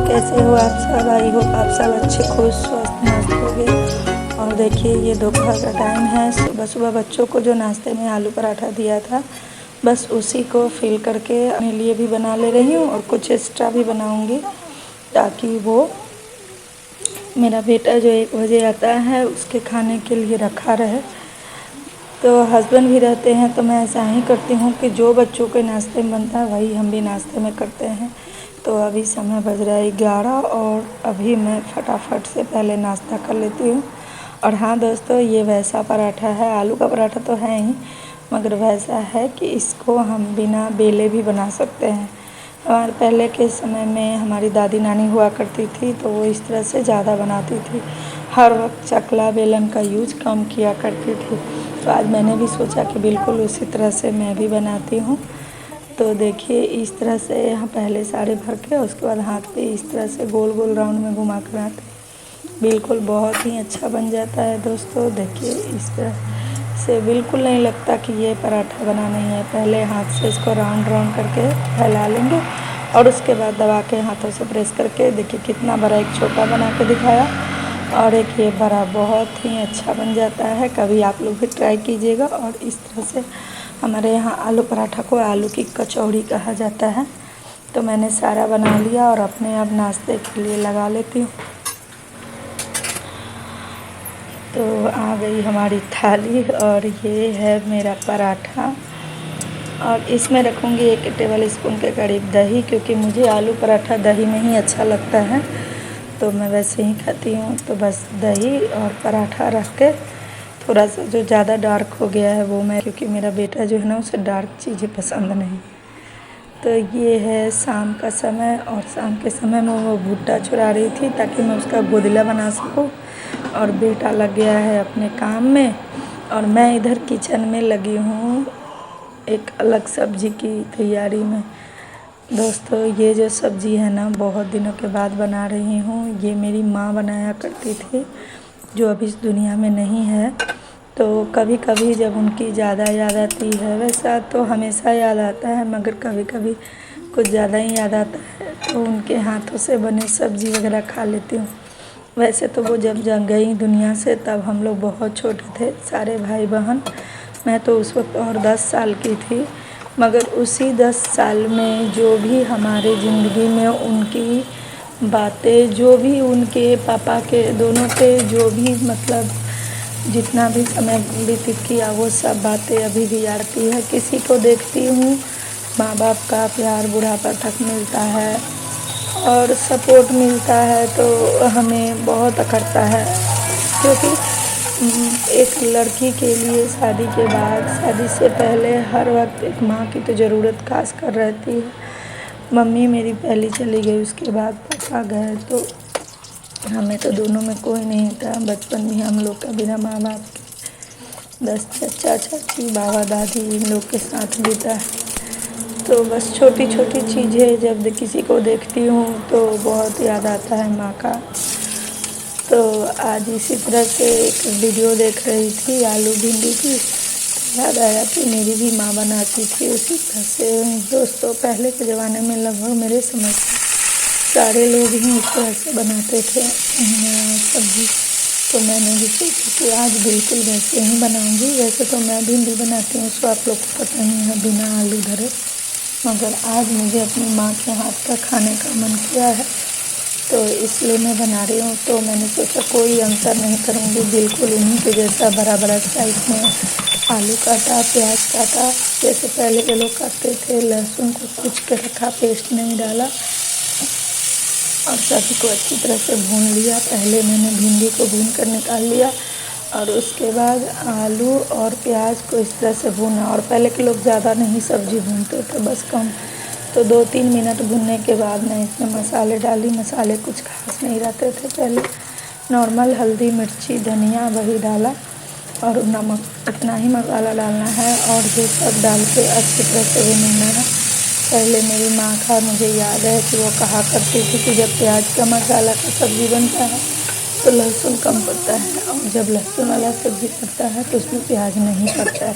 कैसे हो आप सब? आई होप आप सब अच्छे खुश स्वस्थ मस्त होंगे। और देखिए ये दोपहर का टाइम है। सुबह सुबह बच्चों को जो नाश्ते में आलू पराठा दिया था, बस उसी को फिल करके अपने लिए भी बना ले रही हूँ और कुछ एक्स्ट्रा भी बनाऊँगी, ताकि वो मेरा बेटा जो 1 बजे आता है उसके खाने के लिए रखा रहे। तो हस्बैंड भी रहते हैं तो मैं ऐसा ही करती हूँ कि जो बच्चों के नाश्ते में बनता है वही हम भी नाश्ते में करते हैं। तो अभी समय बज रहा है 11 और अभी मैं फटाफट से पहले नाश्ता कर लेती हूँ। और हाँ दोस्तों, ये वैसा पराठा है, आलू का पराठा तो है ही, मगर वैसा है कि इसको हम बिना बेले भी बना सकते हैं। हमारे पहले के समय में हमारी दादी नानी हुआ करती थी तो वो इस तरह से ज़्यादा बनाती थी, हर वक्त चकला बेलन का यूज कम किया करती थी। तो आज मैंने भी सोचा कि बिल्कुल उसी तरह से मैं भी बनाती हूँ। तो देखिए इस तरह से यहाँ पहले सारे भर के उसके बाद हाथ पे इस तरह से गोल गोल राउंड में घुमा कर आते, बिल्कुल बहुत ही अच्छा बन जाता है दोस्तों। देखिए इस तरह से बिल्कुल नहीं लगता कि ये पराठा बना नहीं है। पहले हाथ से इसको राउंड राउंड करके फैला लेंगे और उसके बाद दबा के हाथों से प्रेस करके, देखिए कितना बड़ा एक छोटा बना के दिखाया और एक ये बड़ा, बहुत ही अच्छा बन जाता है। कभी आप लोग भी ट्राई कीजिएगा। और इस तरह से हमारे यहाँ आलू पराठा को आलू की कचौड़ी कहा जाता है। तो मैंने सारा बना लिया और अपने अब नाश्ते के लिए लगा लेती हूँ। तो आ गई हमारी थाली और ये है मेरा पराठा और इसमें रखूँगी 1 टेबल स्पून के करीब दही, क्योंकि मुझे आलू पराठा दही में ही अच्छा लगता है, तो मैं वैसे ही खाती हूँ। तो बस दही और पराठा रख के, थोड़ा सा जो ज़्यादा डार्क हो गया है वो मैं, क्योंकि मेरा बेटा जो है ना उसे डार्क चीज़ें पसंद नहीं। तो ये है शाम का समय और शाम के समय में वो भुट्टा चुरा रही थी ताकि मैं उसका गुदला बना सकूँ। और बेटा लग गया है अपने काम में और मैं इधर किचन में लगी हूँ एक अलग सब्ज़ी की तैयारी में। दोस्तों ये जो सब्ज़ी है ना, बहुत दिनों के बाद बना रही हूँ। ये मेरी माँ बनाया करती थी, जो अभी इस दुनिया में नहीं है। तो कभी कभी जब उनकी ज़्यादा याद आती है, वैसा तो हमेशा याद आता है मगर कभी कभी कुछ ज़्यादा ही याद आता है, तो उनके हाथों से बने सब्ज़ी वगैरह खा लेती हूँ। वैसे तो वो जब गई दुनिया से तब हम लोग बहुत छोटे थे, सारे भाई बहन। मैं तो उस वक्त और 10 साल की थी, मगर उसी 10 साल में जो भी हमारे ज़िंदगी में उनकी बातें, जो भी उनके पापा के दोनों थे, जो भी मतलब जितना भी समय व्यतीत किया वो सब बातें अभी भी आती है। किसी को देखती हूँ, माँ बाप का प्यार बुढ़ापा तक मिलता है और सपोर्ट मिलता है, तो हमें बहुत अखरता है। क्योंकि एक लड़की के लिए शादी के बाद, शादी से पहले हर वक्त एक माँ की तो ज़रूरत खास कर रहती है। मम्मी मेरी पहली चली गई, उसके बाद पापा गए, तो हमें तो दोनों में कोई नहीं था। बचपन भी हम लोग का बिना माँ बाप के, बस चाचा चाची बाबा दादी इन लोग के साथ बीता है। तो बस छोटी छोटी चीज़ें जब किसी को देखती हूँ तो बहुत याद आता है माँ का। तो आज इसी तरह से एक वीडियो देख रही थी आलू भिंडी की, याद आया कि मेरी भी माँ बनाती थी उसी तरह से। दोस्तों पहले के ज़माने में लगभग मेरे समझ से सारे लोग ही इस तरह से बनाते थे सब्ज़ी। तो मैंने भी सोचा कि आज बिल्कुल वैसे ही बनाऊंगी। वैसे तो मैं भिंडी बनाती हूँ सो आप लोग को पता ही है, बिना आलू धरे, मगर आज मुझे अपनी माँ के हाथ का खाने का मन किया है, तो इसलिए मैं बना रही हूँ। तो मैंने सोचा कोई अंतर नहीं करूँगी, बिल्कुल उन्हीं के जैसा बड़ा बड़ा साइज़ में आलू काटा, प्याज काटा, जैसे पहले के लोग काटते थे। लहसुन को कूच के रखा, पेस्ट नहीं डाला और सब्ज़ी को अच्छी तरह से भून लिया। पहले मैंने भिंडी को भून कर निकाल लिया और उसके बाद आलू और प्याज को इस तरह से भूना। और पहले के लोग ज़्यादा नहीं सब्ज़ी भूनते थे, बस कम। तो 2-3 मिनट भूनने के बाद मैं इसमें मसाले डाली। मसाले कुछ खास नहीं रहते थे पहले, नॉर्मल हल्दी मिर्ची धनिया वही डाला और नमक, इतना ही मसाला डालना है और ये सब डाल के अच्छी तरह से भूनना है। पहले मेरी माँ का मुझे याद है कि वो कहा करती थी कि जब प्याज का मसाला का सब्ज़ी बनता है तो लहसुन कम पड़ता है और जब लहसुन वाला सब्ज़ी पड़ता है तो उसमें प्याज नहीं पड़ता है।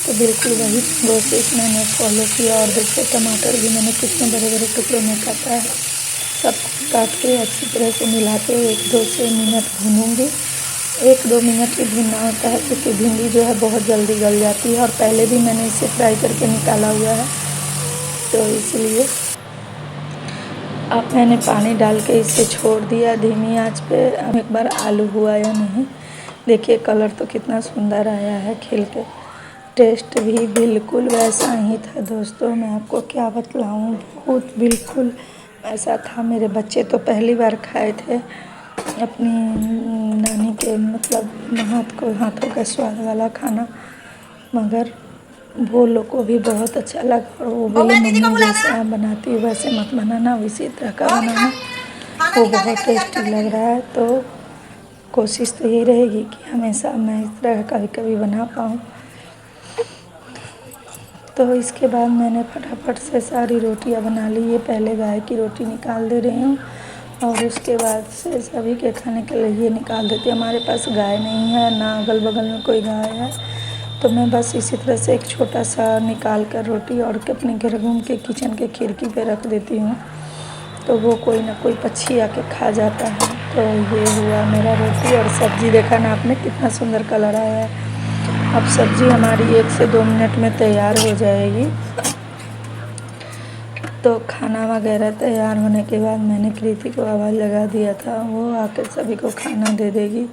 तो बिल्कुल वही प्रोसेस मैंने फॉलो किया। और देखिए टमाटर भी मैंने कितने बड़े बड़े टुकड़ों में काटा है। सब काट के अच्छी तरह से मिला के 1-2 से मिनट भूनूँगी। 1-2 मिनट ही भूनना होता है क्योंकि भिंडी जो है बहुत जल्दी गल जाती है और पहले भी मैंने इसे फ्राई करके निकाला हुआ है, तो इसलिए अब मैंने पानी डाल के इसे छोड़ दिया धीमी आंच पे। अब एक बार आलू हुआ या नहीं, देखिए कलर तो कितना सुंदर आया है खिल के। टेस्ट भी बिल्कुल वैसा ही था दोस्तों, मैं आपको क्या बतलाऊँ, बहुत बिल्कुल ऐसा था। मेरे बच्चे तो पहली बार खाए थे अपनी नानी के मतलब हाथों का स्वाद वाला खाना, मगर वो लोग को भी बहुत अच्छा लगा और वो बोले मम्मी जैसे आप बनाती हो वैसे मत बनाना, इसी तरह का बनाना, वो बहुत टेस्टी लग रहा है। तो कोशिश तो यही रहेगी कि हमेशा मैं इस तरह कभी कभी बना पाऊँ। तो इसके बाद मैंने फटाफट से सारी रोटियां बना ली। ये पहले गाय की रोटी निकाल दे रही हूँ और उसके बाद से सभी के खाने के लिए ये निकाल देती हूँ। हमारे पास गाय नहीं है, ना अगल बगल में कोई गाय है, तो मैं बस इसी तरह से एक छोटा सा निकाल कर रोटी और अपने घर घूम के किचन के खिड़की पे रख देती हूँ, तो वो कोई ना कोई पक्षी आके खा जाता है। तो ये हुआ मेरा रोटी और सब्ज़ी, देखा ना आपने कितना सुंदर कलर आया है। अब सब्ज़ी हमारी 1 से 2 मिनट में तैयार हो जाएगी। तो खाना वगैरह तैयार होने के बाद मैंने कृति को आवाज़ लगा दिया था, वो आकर सभी को खाना दे देगी।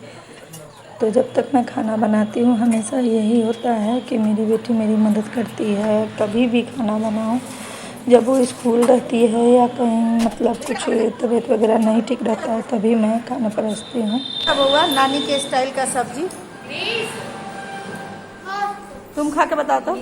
तो जब तक मैं खाना बनाती हूँ हमेशा यही होता है कि मेरी बेटी मेरी मदद करती है। कभी भी खाना बनाऊँ, जब वो स्कूल रहती है या कहीं मतलब कुछ तबीयत वगैरह नहीं ठीक रहता है, तभी मैं खाना परोसती हूँ। अब हुआ नानी के स्टाइल का सब्जी, तुम खा के बताओ तो।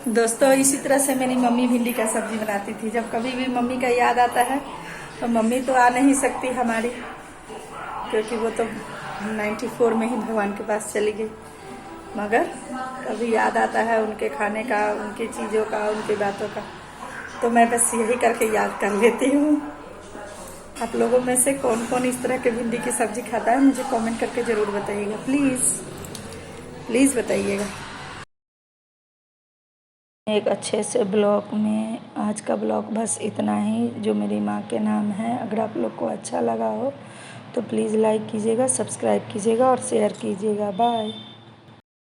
दोस्तों इसी तरह से मेरी मम्मी भिंडी का सब्जी बनाती थी। जब कभी भी मम्मी का याद आता है तो मम्मी तो आ नहीं सकती हमारी, क्योंकि वो तो 94 में ही भगवान के पास चली गई, मगर कभी याद आता है उनके खाने का, उनकी चीज़ों का, उनकी बातों का, तो मैं बस यही करके याद कर लेती हूँ। आप लोगों में से कौन कौन इस तरह के भिंडी की सब्जी खाता है मुझे कमेंट करके ज़रूर बताइएगा, प्लीज़ बताइएगा। एक अच्छे से ब्लॉग में आज का ब्लॉग बस इतना ही, जो मेरी माँ के नाम है। अगर आप लोग को अच्छा लगा हो तो प्लीज़ लाइक कीजिएगा, सब्सक्राइब कीजिएगा और शेयर कीजिएगा। बाय।